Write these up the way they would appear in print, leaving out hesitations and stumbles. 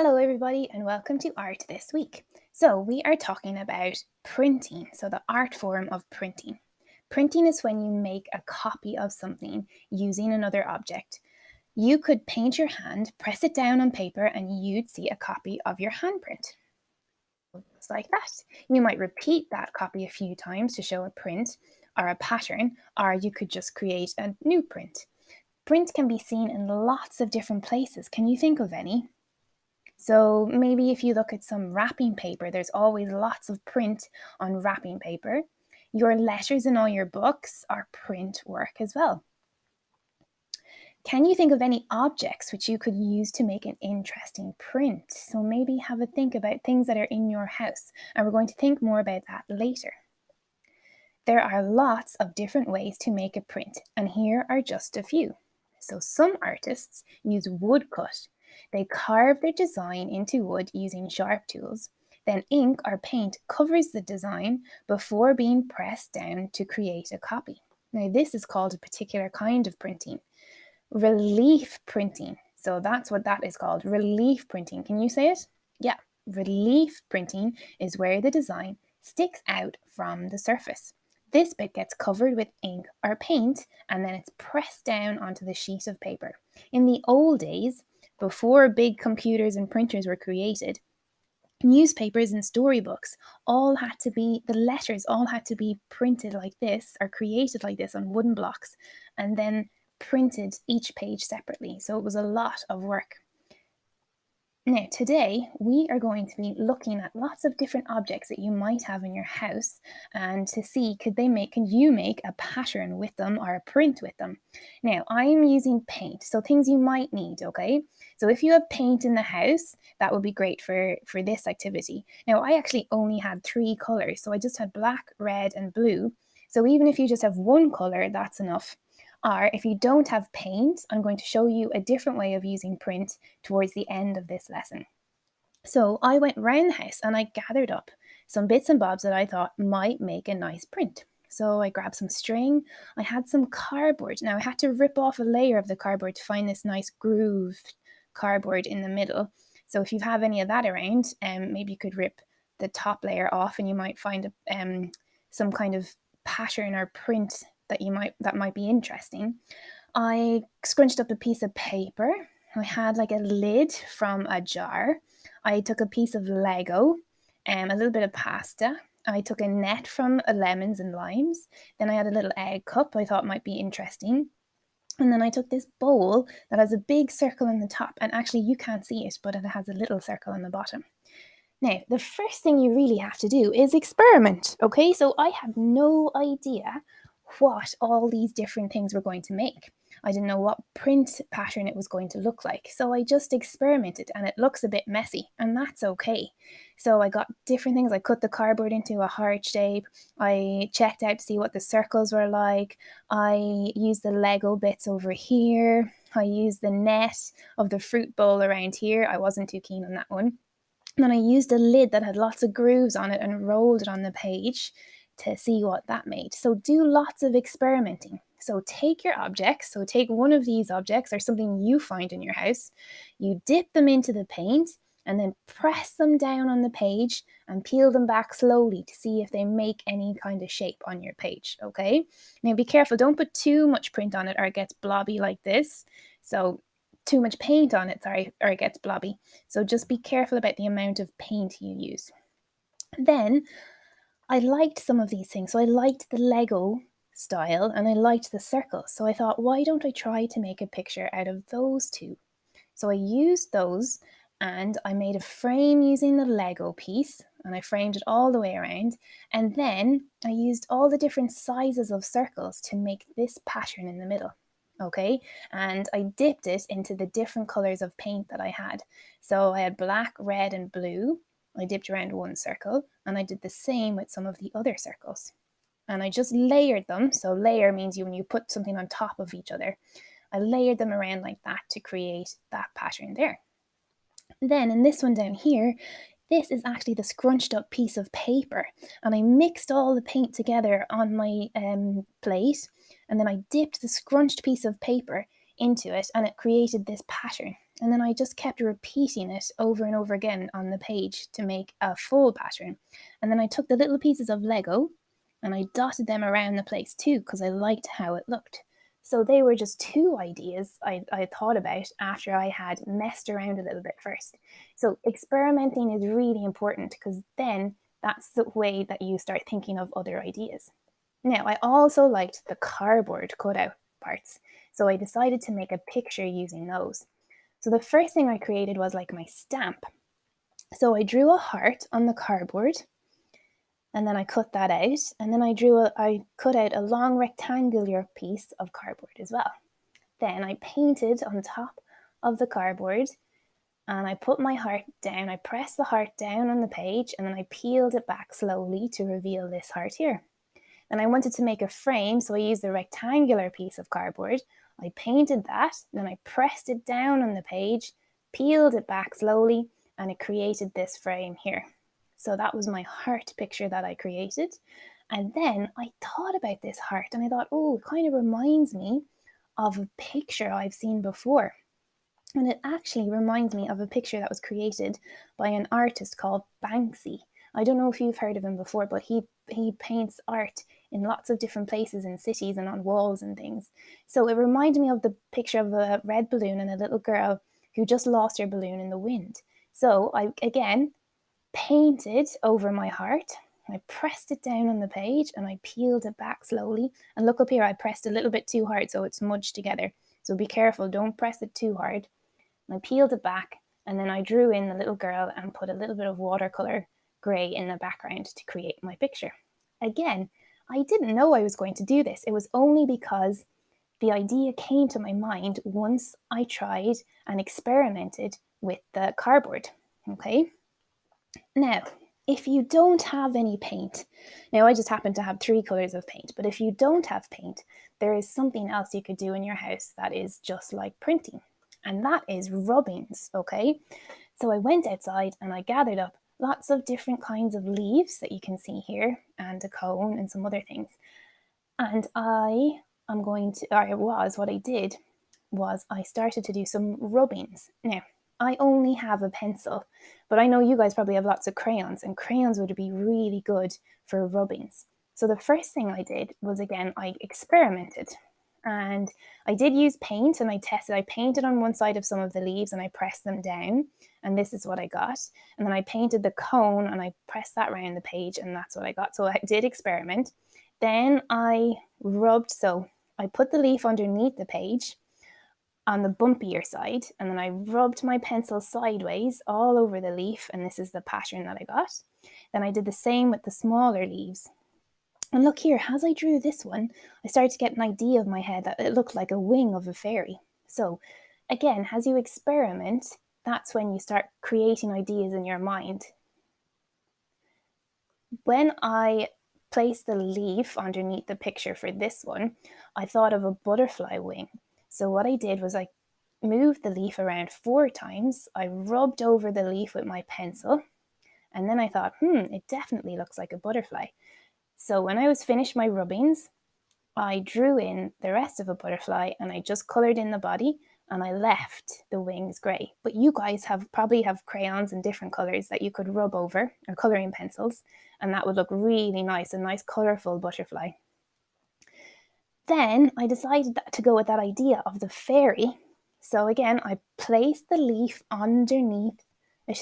Hello, everybody, and welcome to Art This Week. So, we are talking about printing, so the art form of printing. Printing is when you make a copy of something using another object. You could paint your hand, press it down on paper, and you'd see a copy of your handprint. Just like that. You might repeat that copy a few times to show a print or a pattern, or you could just create a new print. Print can be seen in lots of different places. Can you think of any? So maybe if you look at some wrapping paper, there's always lots of print on wrapping paper. Your letters in all your books are print work as well. Can you think of any objects which you could use to make an interesting print? So maybe have a think about things that are in your house, and we're going to think more about that later. There are lots of different ways to make a print, and here are just a few. So some artists use woodcut. They carve their design into wood using sharp tools. Then ink or paint covers the design before being pressed down to create a copy. Now this is called a particular kind of printing. Relief printing. So that's what that is called. Relief printing. Can you say it? Yeah. Relief printing is where the design sticks out from the surface. This bit gets covered with ink or paint and then it's pressed down onto the sheet of paper. In the old days, before big computers and printers were created, newspapers and storybooks the letters all had to be printed like this or created like this on wooden blocks and then printed each page separately. So it was a lot of work. Now, today we are going to be looking at lots of different objects that you might have in your house and to see can you make a pattern with them or a print with them. Now, I'm using paint, so things you might need, okay? So if you have paint in the house, that would be great for this activity. Now, I actually only had 3 colors, so I just had black, red, and blue. So even if you just have one color, that's enough. Or if you don't have paint, I'm going to show you a different way of using print towards the end of this lesson. So I went round the house and I gathered up some bits and bobs that I thought might make a nice print. So I grabbed some string, I had some cardboard. Now I had to rip off a layer of the cardboard to find this nice grooved cardboard in the middle. So if you have any of that around, maybe you could rip the top layer off and you might find some kind of pattern or print that might be interesting. I scrunched up a piece of paper. I had like a lid from a jar. I took a piece of Lego, a little bit of pasta. I took a net from lemons and limes. Then I had a little egg cup I thought might be interesting. And then I took this bowl that has a big circle on the top, and actually you can't see it, but it has a little circle on the bottom. Now, the first thing you really have to do is experiment, okay? So I had no idea what all these different things were going to make. I didn't know what print pattern it was going to look like. So I just experimented and it looks a bit messy, and that's okay. So I got different things. I cut the cardboard into a heart shape. I checked out to see what the circles were like. I used the Lego bits over here. I used the net of the fruit bowl around here. I wasn't too keen on that one. And then I used a lid that had lots of grooves on it and rolled it on the page to see what that made. So do lots of experimenting. So take your objects, so take one of these objects or something you find in your house, you dip them into the paint and then press them down on the page and peel them back slowly to see if they make any kind of shape on your page, okay? Now be careful, don't put too much print on it or it gets blobby like this. So too much paint on it, sorry, or it gets blobby. So just be careful about the amount of paint you use. Then I liked some of these things. So I liked the Lego style and I liked the circles. So I thought, why don't I try to make a picture out of those two? So I used those and I made a frame using the Lego piece and I framed it all the way around. And then I used all the different sizes of circles to make this pattern in the middle. Okay, and I dipped it into the different colors of paint that I had. So I had black, red, and blue. I dipped around one circle, and I did the same with some of the other circles. And I just layered them. So layer means when you put something on top of each other. I layered them around like that to create that pattern there. Then in this one down here, this is actually the scrunched up piece of paper. And I mixed all the paint together on my plate. And then I dipped the scrunched piece of paper into it and it created this pattern. And then I just kept repeating it over and over again on the page to make a full pattern. And then I took the little pieces of Lego and I dotted them around the place too, because I liked how it looked. So they were just two ideas I thought about after I had messed around a little bit first. So experimenting is really important, because then that's the way that you start thinking of other ideas. Now, I also liked the cardboard cutout parts, so I decided to make a picture using those. So the first thing I created was like my stamp. So I drew a heart on the cardboard, and then I cut that out, and then I cut out a long rectangular piece of cardboard as well. Then I painted on top of the cardboard, and I put my heart down. I pressed the heart down on the page, and then I peeled it back slowly to reveal this heart here. Then I wanted to make a frame, so I used a rectangular piece of cardboard. I painted that, then I pressed it down on the page, peeled it back slowly, and it created this frame here. So that was my heart picture that I created. And then I thought about this heart, and I thought, oh, it kind of reminds me of a picture I've seen before. And it actually reminds me of a picture that was created by an artist called Banksy. I don't know if you've heard of him before, but he paints art in lots of different places in cities and on walls and things. So it reminded me of the picture of a red balloon and a little girl who just lost her balloon in the wind. So I, again, painted over my heart. I pressed it down on the page and I peeled it back slowly. And look up here, I pressed a little bit too hard, so it's smudged together. So be careful, don't press it too hard. And I peeled it back, and then I drew in the little girl and put a little bit of watercolor grey in the background to create my picture. Again, I didn't know I was going to do this. It was only because the idea came to my mind once I tried and experimented with the cardboard. Okay. Now, if you don't have any paint, now I just happen to have 3 colors of paint, but if you don't have paint, there is something else you could do in your house that is just like printing, and that is rubbings, okay? So I went outside and I gathered up lots of different kinds of leaves that you can see here, and a cone and some other things. And what I did was I started to do some rubbings. Now, I only have a pencil, but I know you guys probably have lots of crayons, and crayons would be really good for rubbings. So the first thing I did was, again, I experimented. And I did use paint, and I tested. I painted on one side of some of the leaves and I pressed them down, and this is what I got. And then I painted the cone and I pressed that around the page, and that's what I got. So I did experiment. Then I rubbed, so I put the leaf underneath the page on the bumpier side, and then I rubbed my pencil sideways all over the leaf, and this is the pattern that I got. Then I did the same with the smaller leaves. And look here, as I drew this one, I started to get an idea of my head that it looked like a wing of a fairy. So again, as you experiment, that's when you start creating ideas in your mind. When I placed the leaf underneath the picture for this one, I thought of a butterfly wing. So what I did was I moved the leaf around 4 times. I rubbed over the leaf with my pencil, and then I thought, it definitely looks like a butterfly. So when I was finished my rubbings, I drew in the rest of a butterfly, and I just coloured in the body, and I left the wings grey. But you guys probably have crayons in different colours that you could rub over, or colouring pencils, and that would look really nice, a nice colourful butterfly. Then I decided to go with that idea of the fairy. So again, I placed the leaf underneath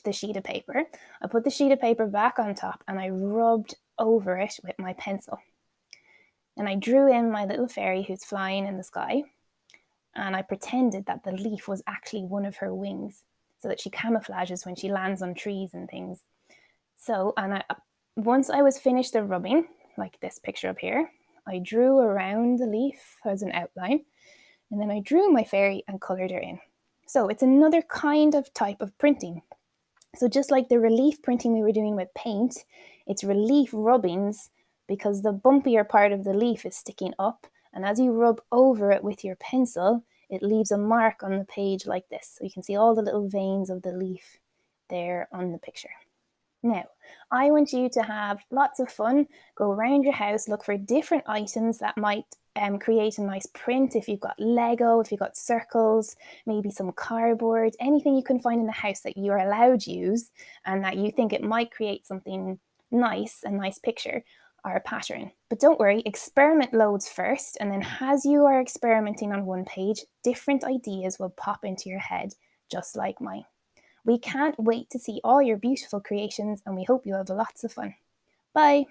the sheet of paper. I put the sheet of paper back on top, and I rubbed over it with my pencil. And I drew in my little fairy who's flying in the sky, and I pretended that the leaf was actually one of her wings, so that she camouflages when she lands on trees and things. So, once I was finished the rubbing, like this picture up here, I drew around the leaf as an outline, and then I drew my fairy and coloured her in. So it's another kind of type of printing. So just like the relief printing we were doing with paint, it's relief rubbings, because the bumpier part of the leaf is sticking up, and as you rub over it with your pencil, it leaves a mark on the page like this. So you can see all the little veins of the leaf there on the picture. Now, I want you to have lots of fun, go around your house, look for different items that might create a nice print. If you've got Lego, if you've got circles, maybe some cardboard, anything you can find in the house that you're allowed to use and that you think it might create something nice, a nice picture or a pattern. But don't worry, experiment loads first, and then as you are experimenting on one page, different ideas will pop into your head, just like mine. We can't wait to see all your beautiful creations, and we hope you have lots of fun. Bye!